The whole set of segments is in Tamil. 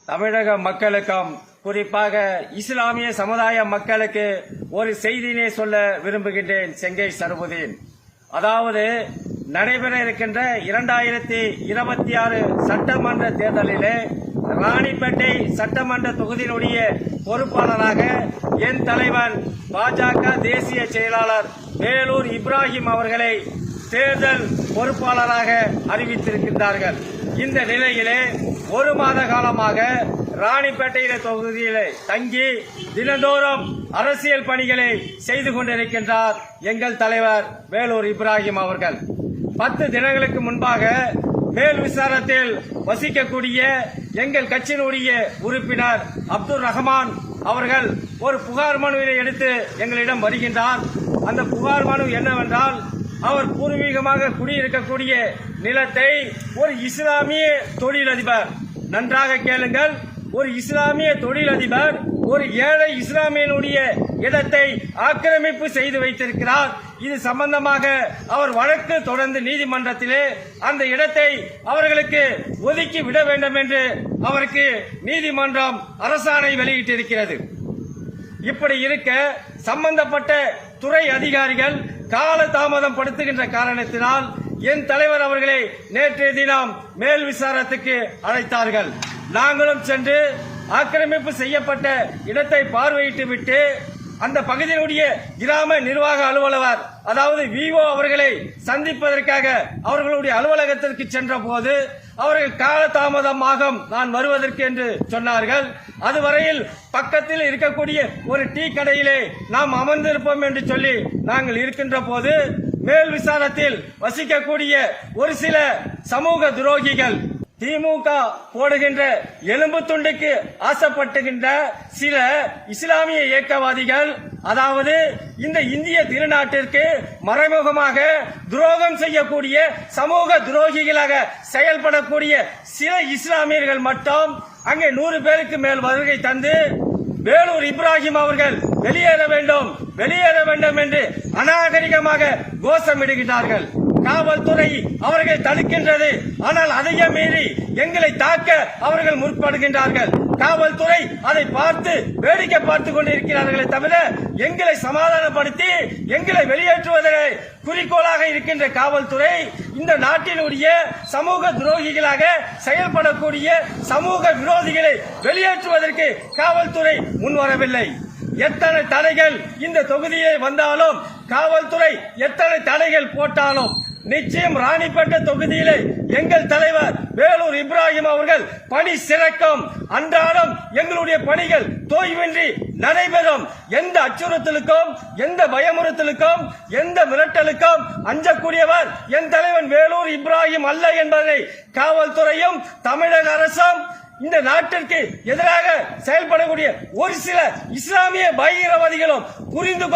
தமிழக மக்களுக்கும் குறிப்பாக இஸ்லாமிய சமுதாய மக்களுக்கு ஒரு செய்தியினை சொல்ல விரும்புகின்றேன். செங்கை சரபுதீன், அதாவது நடைபெற இருக்கின்ற 2026 சட்டமன்ற தேர்தலிலே ராணிப்பேட்டை சட்டமன்ற தொகுதியினுடைய பொறுப்பாளராக என் தலைவன் பாஜக தேசிய செயலாளர் வேலூர் இப்ராஹிம் அவர்களை தேர்தல் பொறுப்பாளராக அறிவித்திருக்கின்றார்கள். இந்த நிலையிலே ஒரு மாத காலமாக ராணிப்பேட்டை தொகுதியிலே தங்கி தினந்தோறும் அரசியல் பணிகளை செய்து கொண்டிருக்கின்றார் எங்கள் தலைவர் வேலூர் இப்ராஹிம் அவர்கள். 10 தினங்களுக்கு முன்பாக மேல் விசாரத்தில் வசிக்கக்கூடிய எங்கள் கட்சியினுடைய உறுப்பினர் அப்துல் ரஹ்மான் அவர்கள் ஒரு புகார் மனுவினை எடுத்து எங்களிடம் வருகின்றார். அந்த புகார் மனு என்னவென்றால், அவர் பூர்வீகமாக குடியிருக்கக்கூடிய நிலத்தை ஒரு இஸ்லாமிய தொழிலதிபர், நன்றாக கேளுங்கள், ஒரு இஸ்லாமிய தொழிலதிபர் ஒரு ஏழை இஸ்லாமியனுடைய இடத்தை ஆக்கிரமிப்பு செய்து வைத்திருக்கிறார். இது சம்பந்தமாக அவர் வழக்கு தொடர்ந்து நீதிமன்றத்திலே அந்த இடத்தை அவர்களுக்கு ஒதுக்கி விட வேண்டும் என்று அவருக்கு நீதிமன்றம் அரசாணை வெளியிட்டிருக்கிறது. இப்படி இருக்க சம்பந்தப்பட்ட துறை அதிகாரிகள் கால தாமதம் படுத்துகின்ற காரணத்தினால் என் தலைவர் அவர்களை நேற்றைய தினம் மேல் விசாரத்துக்கு அழைத்தார்கள். நாங்களும் சென்று ஆக்கிரமிப்பு செய்யப்பட்ட இடத்தை பார்வையிட்டு விட்டு அந்த பகுதியினுடைய கிராம நிர்வாக அலுவலர், அதாவது விஓ அவர்களை சந்திப்பதற்காக அவர்களுடைய அலுவலகத்திற்கு சென்ற போது அவர்கள் காலதாமதமாகும் நான் வருவதற்கு என்று சொன்னார்கள். அதுவரையில் பக்கத்தில் இருக்கக்கூடிய ஒரு டீ கடையிலே நாம் அமர்ந்திருப்போம் என்று சொல்லி நாங்கள் இருக்கின்ற போது மேல் விசாரத்தில் வசிக்கக்கூடிய ஒரு சில சமூக துரோகிகள், திமுக போடுகின்ற எலும்பு துண்டுக்கு ஆசைப்பட்டுகின்ற சில இஸ்லாமிய இயக்கவாதிகள், அதாவது இந்த இந்திய திருநாட்டிற்கு மறைமுகமாக துரோகம் செய்யக்கூடிய சமூக துரோகிகளாக செயல்படக்கூடிய சில இஸ்லாமியர்கள் மட்டும் அங்கே 100 பேருக்கு மேல் வருகை தந்து வேலூர் இப்ராஹிம் அவர்கள் வெளியேற வேண்டும் வெளியேற வேண்டும் என்று அநாகரிகமாக கோஷமிடுகிறார்கள். காவல்துறை அவர்கள் தடுக்கின்றது, ஆனால் அதையும் மீறி எங்களை தாக்க அவர்கள் முற்படுகின்றார்கள். காவல்துறை அதை பார்த்து வேடிக்கை பார்த்துக் கொண்டிருக்கிறார்களே தவிர எங்களை சமாதானப்படுத்தி எங்களை வெளியேற்றுவதே குறிக்கோளாக இருக்கின்ற காவல்துறை இந்த நாட்டினுடைய சமூக துரோகிகளாக செயல்படக்கூடிய சமூக விரோதிகளை வெளியேற்றுவதற்கு காவல்துறை முன்வரவில்லை. எத்தனை தடைகள் இந்த தொகுதியை வந்தாலும், காவல்துறை எத்தனை தடைகள் போட்டாலும் நிச்சயம் ராணிப்பேட்டை தொகுதியிலே எங்கள் தலைவர் வேலூர் இப்ராஹிம் அவர்கள் பணி சிறக்கும். அன்றாடம் எங்களுடைய பணிகள் தோய்வின்றி நடைபெறும். எந்த அச்சுறுத்தலுக்கும், எந்த பயமுறுத்தலுக்கும், எந்த மிரட்டலுக்கும் அஞ்சக்கூடியவர் என் தலைவன் வேலூர் இப்ராஹிம் அல்ல என்பதை காவல்துறையும் தமிழக அரசும் இந்த நாட்டிற்கு எதிராக செயல்படக்கூடிய ஒரு சில இஸ்லாமிய பயங்கரவாதிகளும் புரிந்து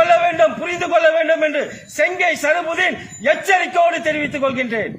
கொள்ள வேண்டும் என்று செங்கை சரபுதீன் எச்சரிக்கையோடு தெரிவித்துக் கொள்கின்றேன்.